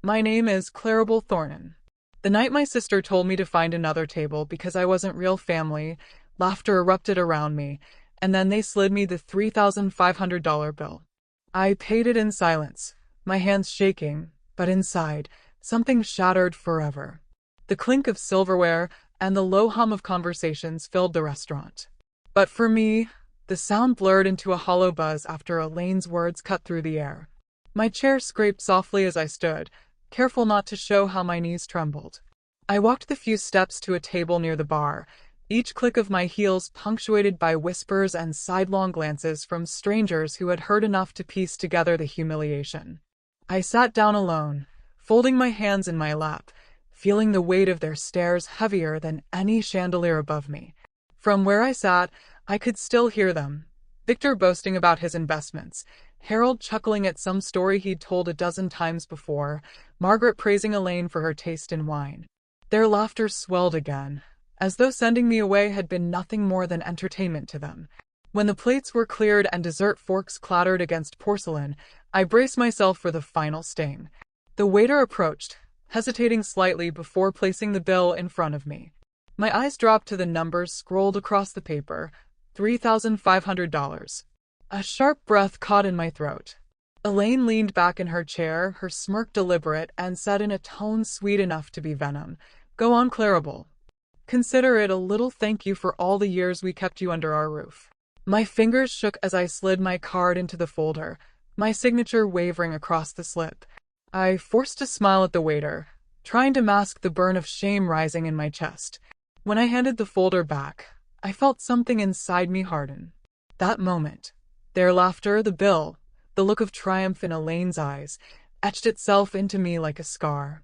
My name is Clarabelle Thornton. The night my sister told me to find another table because I wasn't real family, laughter erupted around me, and then they slid me the $3,500 bill. I paid it in silence, my hands shaking, but inside, something shattered forever. The clink of silverware and the low hum of conversations filled the restaurant. But for me, the sound blurred into a hollow buzz after Elaine's words cut through the air. My chair scraped softly as I stood, careful not to show how my knees trembled. I walked the few steps to a table near the bar, each click of my heels punctuated by whispers and sidelong glances from strangers who had heard enough to piece together the humiliation. I sat down alone, folding my hands in my lap, feeling the weight of their stares heavier than any chandelier above me. From where I sat, I could still hear them. Victor boasting about his investments, Harold chuckling at some story he'd told a dozen times before, Margaret praising Elaine for her taste in wine. Their laughter swelled again, as though sending me away had been nothing more than entertainment to them. When the plates were cleared and dessert forks clattered against porcelain, I braced myself for the final sting. The waiter approached, hesitating slightly before placing the bill in front of me. My eyes dropped to the numbers scrolled across the paper, $3,500. A sharp breath caught in my throat. Elaine leaned back in her chair, her smirk deliberate, and said in a tone sweet enough to be venom, "Go on, Clarabelle. Consider it a little thank you for all the years we kept you under our roof." My fingers shook as I slid my card into the folder, my signature wavering across the slip. I forced a smile at the waiter, trying to mask the burn of shame rising in my chest. When I handed the folder back, I felt something inside me harden. That moment, their laughter, the bill, the look of triumph in Elaine's eyes, etched itself into me like a scar.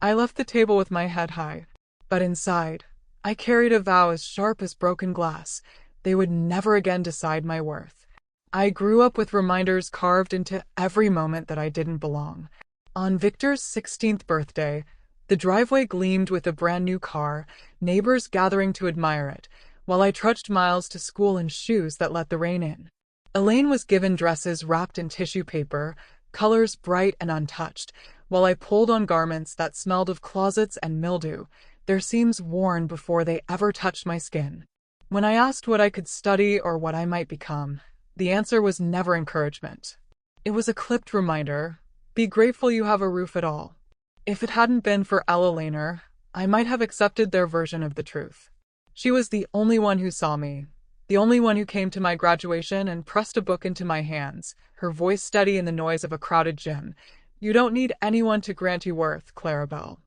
I left the table with my head high, but inside, I carried a vow as sharp as broken glass. They would never again decide my worth. I grew up with reminders carved into every moment that I didn't belong. On Victor's 16th birthday, the driveway gleamed with a brand new car, neighbors gathering to admire it, while I trudged miles to school in shoes that let the rain in. Elaine was given dresses wrapped in tissue paper, colors bright and untouched, while I pulled on garments that smelled of closets and mildew, their seams worn before they ever touched my skin. When I asked what I could study or what I might become, the answer was never encouragement. It was a clipped reminder, be grateful you have a roof at all. If it hadn't been for Ella Laner, I might have accepted their version of the truth. She was the only one who saw me, the only one who came to my graduation and pressed a book into my hands, her voice steady in the noise of a crowded gym. You don't need anyone to grant you worth, Clarabelle.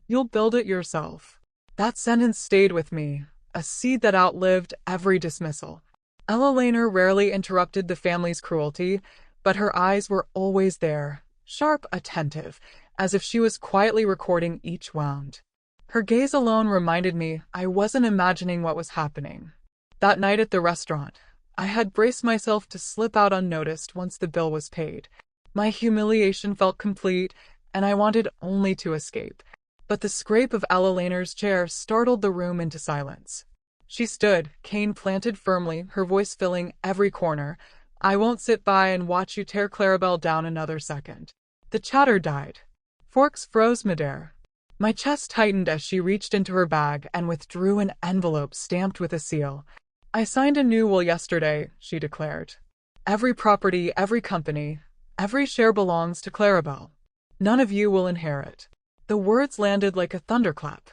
You'll build it yourself. That sentence stayed with me, a seed that outlived every dismissal. Ella Laner rarely interrupted the family's cruelty, but her eyes were always there, sharp, attentive, as if she was quietly recording each wound. Her gaze alone reminded me I wasn't imagining what was happening. That night at the restaurant, I had braced myself to slip out unnoticed once the bill was paid. My humiliation felt complete, and I wanted only to escape. But the scrape of Ella Laner's chair startled the room into silence. She stood, cane planted firmly, her voice filling every corner. I won't sit by and watch you tear Clarabelle down another second. The chatter died. Forks froze midair. My chest tightened as she reached into her bag and withdrew an envelope stamped with a seal. I signed a new will yesterday, she declared. Every property, every company, every share belongs to Clarabelle. None of you will inherit. The words landed like a thunderclap.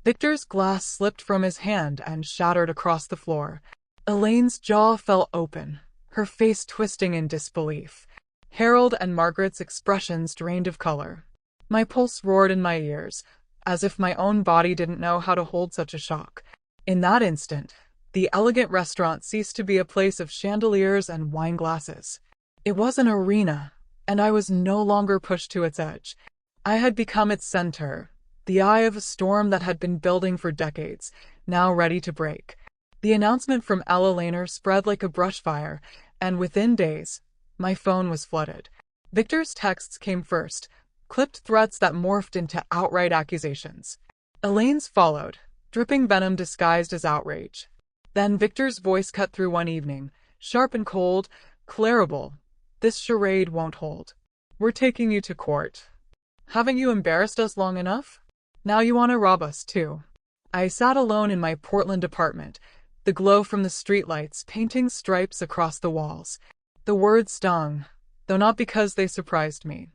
Victor's glass slipped from his hand and shattered across the floor. Elaine's jaw fell open, her face twisting in disbelief. Harold and Margaret's expressions drained of color. My pulse roared in my ears, as if my own body didn't know how to hold such a shock. In that instant, the elegant restaurant ceased to be a place of chandeliers and wine glasses. It was an arena, and I was no longer pushed to its edge. I had become its center, the eye of a storm that had been building for decades, now ready to break. The announcement from Ella Laner spread like a brush fire, and within days, my phone was flooded. Victor's texts came first, clipped threats that morphed into outright accusations. Elaine's followed, dripping venom disguised as outrage. Then Victor's voice cut through one evening, sharp and cold, "Clarabelle, this charade won't hold. We're taking you to court." Haven't you embarrassed us long enough? Now you want to rob us, too. I sat alone in my Portland apartment, the glow from the streetlights painting stripes across the walls. The words stung, though not because they surprised me.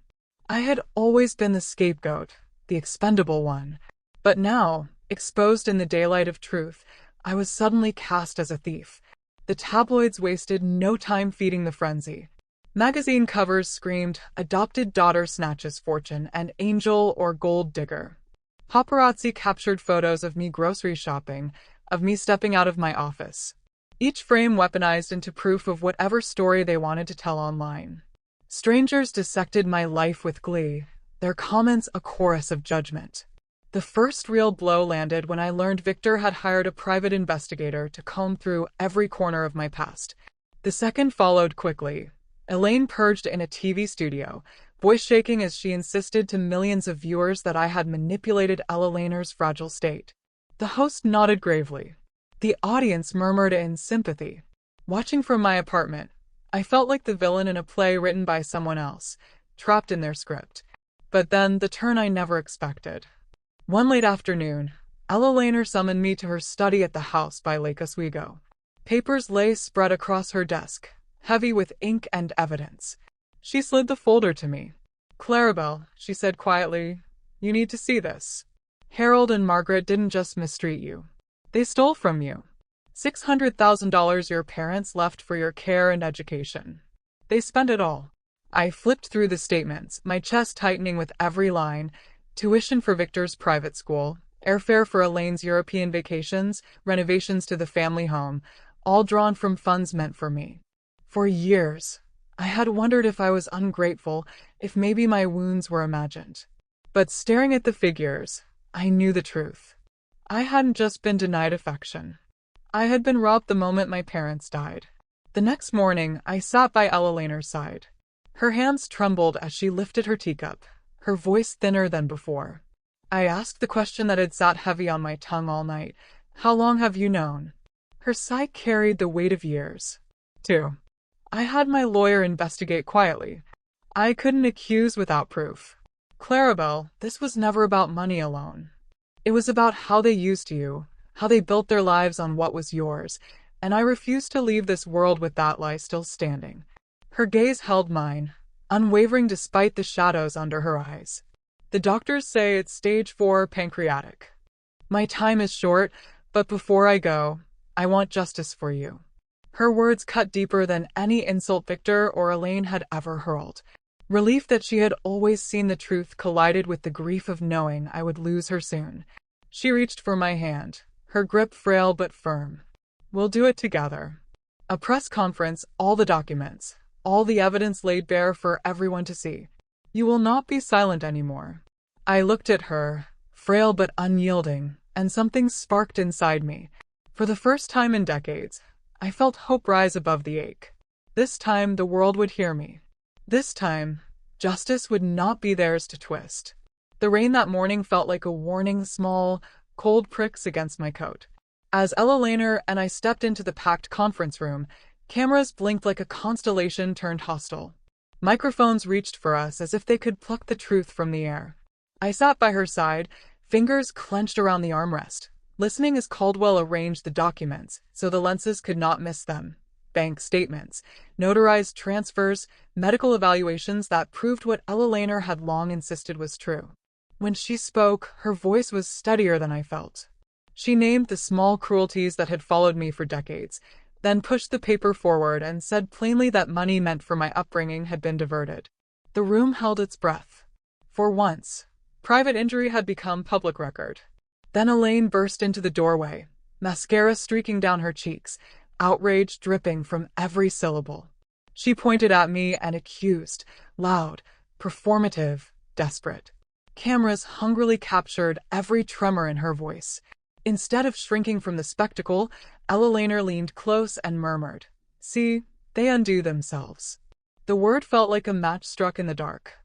I had always been the scapegoat, the expendable one. But now, exposed in the daylight of truth, I was suddenly cast as a thief. The tabloids wasted no time feeding the frenzy. Magazine covers screamed, "Adopted daughter snatches fortune," and "Angel or gold digger." Paparazzi captured photos of me grocery shopping, of me stepping out of my office. Each frame weaponized into proof of whatever story they wanted to tell online. Strangers dissected my life with glee, their comments a chorus of judgment. The first real blow landed when I learned Victor had hired a private investigator to comb through every corner of my past. The second followed quickly. Elaine purged in a TV studio, voice shaking as she insisted to millions of viewers that I had manipulated Ella Laner's fragile state. The host nodded gravely. The audience murmured in sympathy. Watching from my apartment, I felt like the villain in a play written by someone else, trapped in their script. But then, the turn I never expected. One late afternoon, Ella Laner summoned me to her study at the house by Lake Oswego. Papers lay spread across her desk, heavy with ink and evidence. She slid the folder to me. "Clarabelle," she said quietly, "you need to see this. Harold and Margaret didn't just mistreat you. They stole from you. $600,000 your parents left for your care and education. They spent it all." I flipped through the statements, my chest tightening with every line. Tuition for Victor's private school, airfare for Elaine's European vacations, renovations to the family home, all drawn from funds meant for me. For years, I had wondered if I was ungrateful, if maybe my wounds were imagined. But staring at the figures, I knew the truth. I hadn't just been denied affection. I had been robbed the moment my parents died. The next morning, I sat by Ella Laner's side. Her hands trembled as she lifted her teacup, her voice thinner than before. I asked the question that had sat heavy on my tongue all night. "How long have you known?" Her sigh carried the weight of years. 2. I had my lawyer investigate quietly. I couldn't accuse without proof. "Clarabelle, this was never about money alone. It was about how they used you, how they built their lives on what was yours, and I refused to leave this world with that lie still standing." Her gaze held mine, unwavering despite the shadows under her eyes. "The doctors say it's stage 4 pancreatic. My time is short, but before I go, I want justice for you." Her words cut deeper than any insult Victor or Elaine had ever hurled. Relief that she had always seen the truth collided with the grief of knowing I would lose her soon. She reached for my hand, her grip frail but firm. "We'll do it together." A press conference, all the documents, all the evidence laid bare for everyone to see. "You will not be silent anymore." I looked at her, frail but unyielding, and something sparked inside me. For the first time in decades, I felt hope rise above the ache. This time, the world would hear me. This time, justice would not be theirs to twist. The rain that morning felt like a warning, small, cold pricks against my coat. As Ella Laner and I stepped into the packed conference room, cameras blinked like a constellation turned hostile. Microphones reached for us as if they could pluck the truth from the air. I sat by her side, fingers clenched around the armrest, listening as Caldwell arranged the documents so the lenses could not miss them. Bank statements, notarized transfers, medical evaluations that proved what Ella Laner had long insisted was true. When she spoke, her voice was steadier than I felt. She named the small cruelties that had followed me for decades, then pushed the paper forward and said plainly that money meant for my upbringing had been diverted. The room held its breath. For once, private injury had become public record. Then Elaine burst into the doorway, mascara streaking down her cheeks, outrage dripping from every syllable. She pointed at me and accused, loud, performative, desperate. Cameras hungrily captured every tremor in her voice. Instead of shrinking from the spectacle, Ella Laner leaned close and murmured, "See, they undo themselves." The word felt like a match struck in the dark.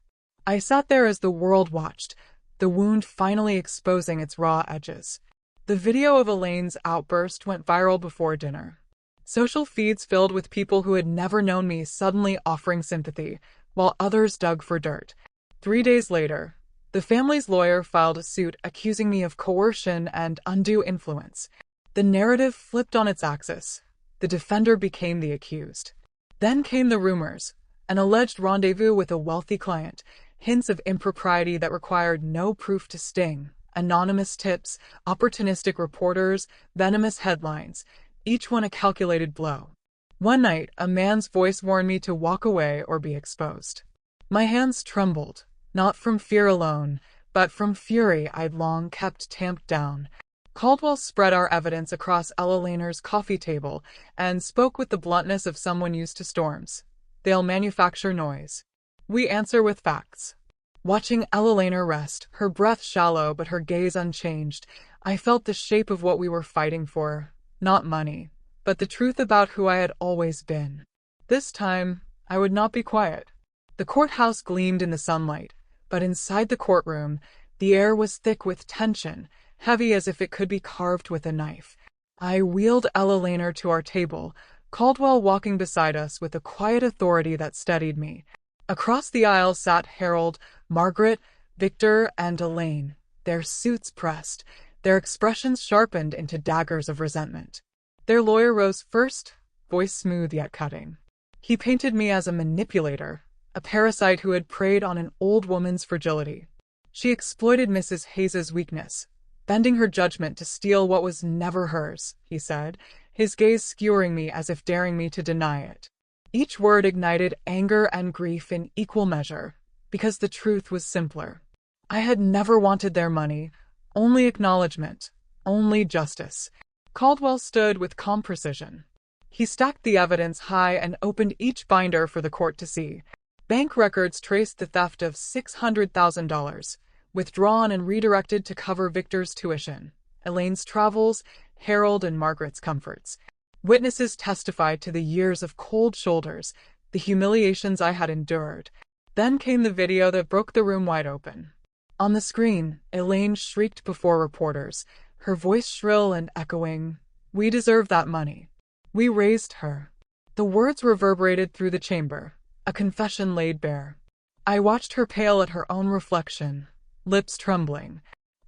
I sat there as the world watched, the wound finally exposing its raw edges. The video of Elaine's outburst went viral before dinner. Social feeds filled with people who had never known me suddenly offering sympathy, while others dug for dirt. 3 days later, The family's lawyer filed a suit accusing me of coercion and undue influence. The narrative flipped on its axis. The defender became the accused. Then came the rumors, an alleged rendezvous with a wealthy client, hints of impropriety that required no proof to sting, anonymous tips, opportunistic reporters, venomous headlines, each one a calculated blow. One night, a man's voice warned me to walk away or be exposed. My hands trembled, not from fear alone, but from fury I'd long kept tamped down. Caldwell spread our evidence across Ella Laner's coffee table and spoke with the bluntness of someone used to storms. They'll manufacture noise. We answer with facts. Watching Ella Laner rest, her breath shallow but her gaze unchanged, I felt the shape of what we were fighting for. Not money, but the truth about who I had always been. This time, I would not be quiet. The courthouse gleamed in the sunlight, but inside the courtroom, the air was thick with tension, heavy as if it could be carved with a knife. I wheeled Ella Laner to our table, Caldwell walking beside us with a quiet authority that steadied me. Across the aisle sat Harold, Margaret, Victor, and Elaine, their suits pressed, their expressions sharpened into daggers of resentment. Their lawyer rose first, voice smooth yet cutting. He painted me as a manipulator, a parasite who had preyed on an old woman's fragility. She exploited Mrs. Hayes's weakness, bending her judgment to steal what was never hers, he said, his gaze skewering me as if daring me to deny it. Each word ignited anger and grief in equal measure, because the truth was simpler. I had never wanted their money, only acknowledgement, only justice. Caldwell stood with calm precision. He stacked the evidence high and opened each binder for the court to see. Bank records traced the theft of $600,000, withdrawn and redirected to cover Victor's tuition, Elaine's travels, Harold and Margaret's comforts. Witnesses testified to the years of cold shoulders, the humiliations I had endured. Then came the video that broke the room wide open. On the screen, Elaine shrieked before reporters, her voice shrill and echoing, "We deserve that money. We raised her." The words reverberated through the chamber, a confession laid bare. I watched her pale at her own reflection, lips trembling.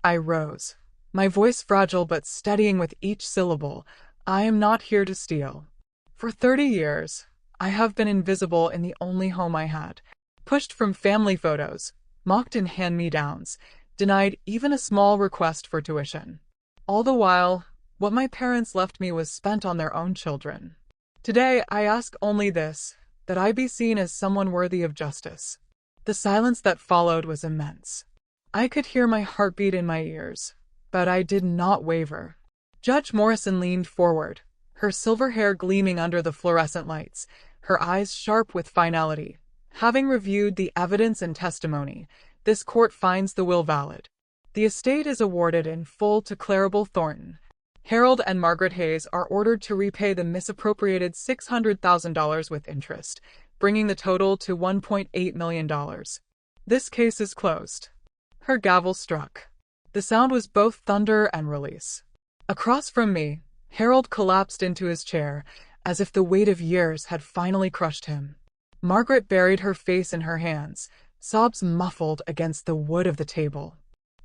I rose, my voice fragile but steadying with each syllable. I am not here to steal. For 30 years, I have been invisible in the only home I had, pushed from family photos, mocked in hand-me-downs, denied even a small request for tuition. All the while, what my parents left me was spent on their own children. Today, I ask only this, that I be seen as someone worthy of justice. The silence that followed was immense. I could hear my heartbeat in my ears, but I did not waver. Judge Morrison leaned forward, her silver hair gleaming under the fluorescent lights, her eyes sharp with finality. Having reviewed the evidence and testimony, this court finds the will valid. The estate is awarded in full to Claribel Thornton. Harold and Margaret Hayes are ordered to repay the misappropriated $600,000 with interest, bringing the total to $1.8 million. This case is closed. Her gavel struck. The sound was both thunder and release. Across from me, Harold collapsed into his chair, as if the weight of years had finally crushed him. Margaret buried her face in her hands, sobs muffled against the wood of the table.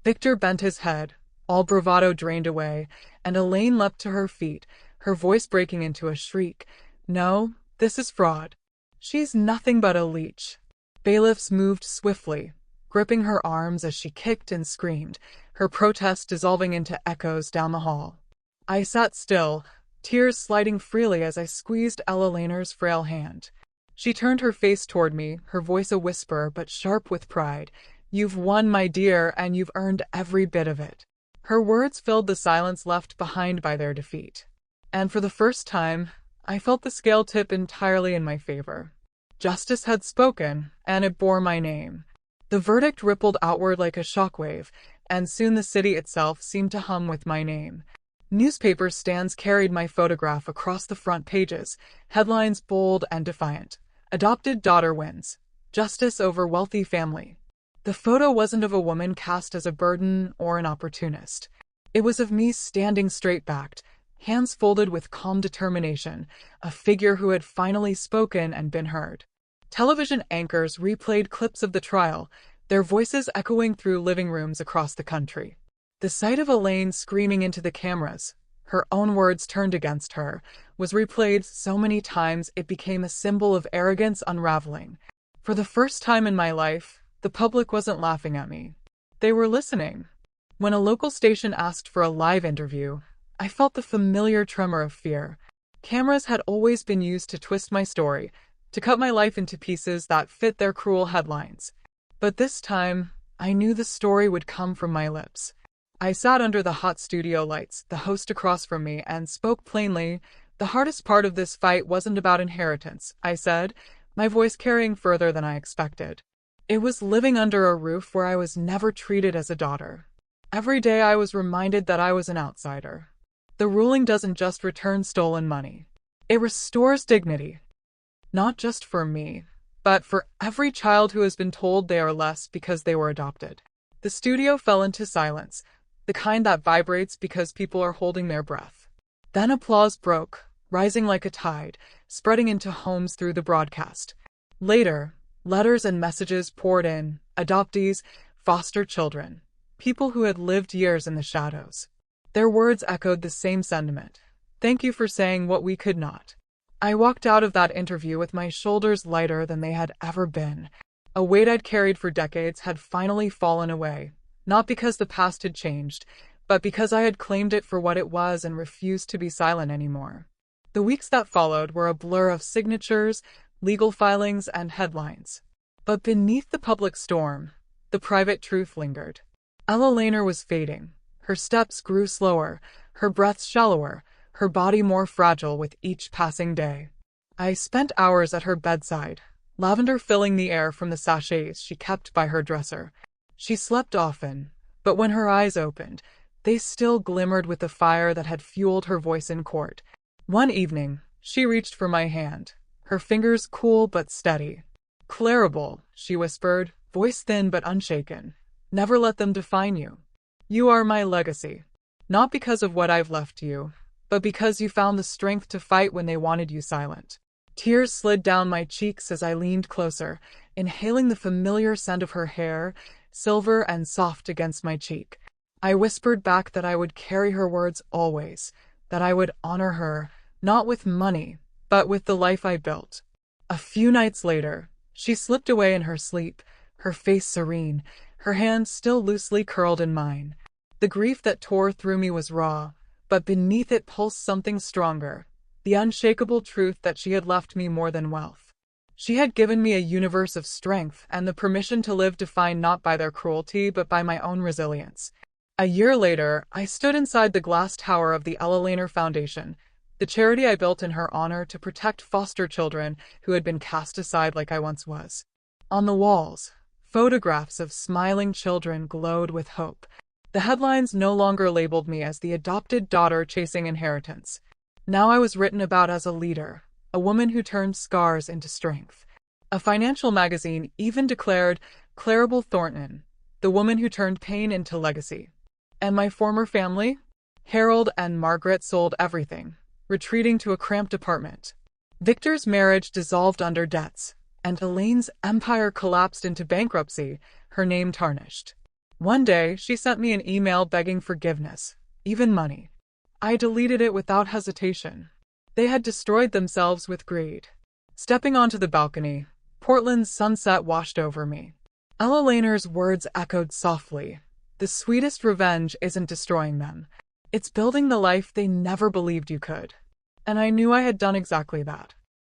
Victor bent his head, all bravado drained away, and Elaine leapt to her feet, her voice breaking into a shriek. "No, this is fraud. She's nothing but a leech." Bailiffs moved swiftly, gripping her arms as she kicked and screamed, her protest dissolving into echoes down the hall. I sat still, tears sliding freely as I squeezed Ella Laner's frail hand. She turned her face toward me, her voice a whisper but sharp with pride. "You've won, my dear, and you've earned every bit of it." Her words filled the silence left behind by their defeat. And for the first time, I felt the scale tip entirely in my favor. Justice had spoken, and it bore my name. The verdict rippled outward like a shockwave, and soon the city itself seemed to hum with my name. Newspaper stands carried my photograph across the front pages, headlines bold and defiant. "Adopted daughter wins. Justice over wealthy family." The photo wasn't of a woman cast as a burden or an opportunist. It was of me standing straight-backed, hands folded with calm determination, a figure who had finally spoken and been heard. Television anchors replayed clips of the trial, their voices echoing through living rooms across the country. The sight of Elaine screaming into the cameras, her own words turned against her, was replayed so many times it became a symbol of arrogance unraveling. For the first time in my life, the public wasn't laughing at me. They were listening. When a local station asked for a live interview, I felt the familiar tremor of fear. Cameras had always been used to twist my story, to cut my life into pieces that fit their cruel headlines. But this time, I knew the story would come from my lips. I sat under the hot studio lights, the host across from me, and spoke plainly. The hardest part of this fight wasn't about inheritance, I said, my voice carrying further than I expected. It was living under a roof where I was never treated as a daughter. Every day I was reminded that I was an outsider. The ruling doesn't just return stolen money. It restores dignity. Not just for me, but for every child who has been told they are less because they were adopted. The studio fell into silence, the kind that vibrates because people are holding their breath. Then applause broke, rising like a tide, spreading into homes through the broadcast. Later, letters and messages poured in, adoptees, foster children, people who had lived years in the shadows. Their words echoed the same sentiment. Thank you for saying what we could not. I walked out of that interview with my shoulders lighter than they had ever been. A weight I'd carried for decades had finally fallen away, not because the past had changed, but because I had claimed it for what it was and refused to be silent anymore. The weeks that followed were a blur of signatures, legal filings, and headlines. But beneath the public storm, the private truth lingered. Ella Laner was fading. Her steps grew slower, her breaths shallower, her body more fragile with each passing day. I spent hours at her bedside, lavender filling the air from the sachets she kept by her dresser. She slept often, but when her eyes opened, they still glimmered with the fire that had fueled her voice in court. One evening, she reached for my hand, her fingers cool but steady. "Clarabelle," she whispered, voice thin but unshaken. "Never let them define you. You are my legacy. Not because of what I've left you, but because you found the strength to fight when they wanted you silent." Tears slid down my cheeks as I leaned closer, inhaling the familiar scent of her hair, silver and soft against my cheek. I whispered back that I would carry her words always, that I would honor her, not with money, but with the life I built. A few nights later, she slipped away in her sleep, her face serene, her hands still loosely curled in mine. The grief that tore through me was raw, but beneath it pulsed something stronger, the unshakable truth that she had left me more than wealth. She had given me a universe of strength and the permission to live defined not by their cruelty but by my own resilience. A year later, I stood inside the glass tower of the Ella Laner Foundation, the charity I built in her honor to protect foster children who had been cast aside like I once was. On the walls, photographs of smiling children glowed with hope. The headlines no longer labeled me as the adopted daughter chasing inheritance. Now I was written about as a leader, a woman who turned scars into strength. A financial magazine even declared Clarabelle Thornton, the woman who turned pain into legacy. And my former family? Harold and Margaret sold everything, retreating to a cramped apartment. Victor's marriage dissolved under debts, and Elaine's empire collapsed into bankruptcy, her name tarnished. One day, she sent me an email begging forgiveness, even money. I deleted it without hesitation. They had destroyed themselves with greed. Stepping onto the balcony, Portland's sunset washed over me. Ella Laner's words echoed softly. The sweetest revenge isn't destroying them. It's building the life they never believed you could. And I knew I had done exactly that.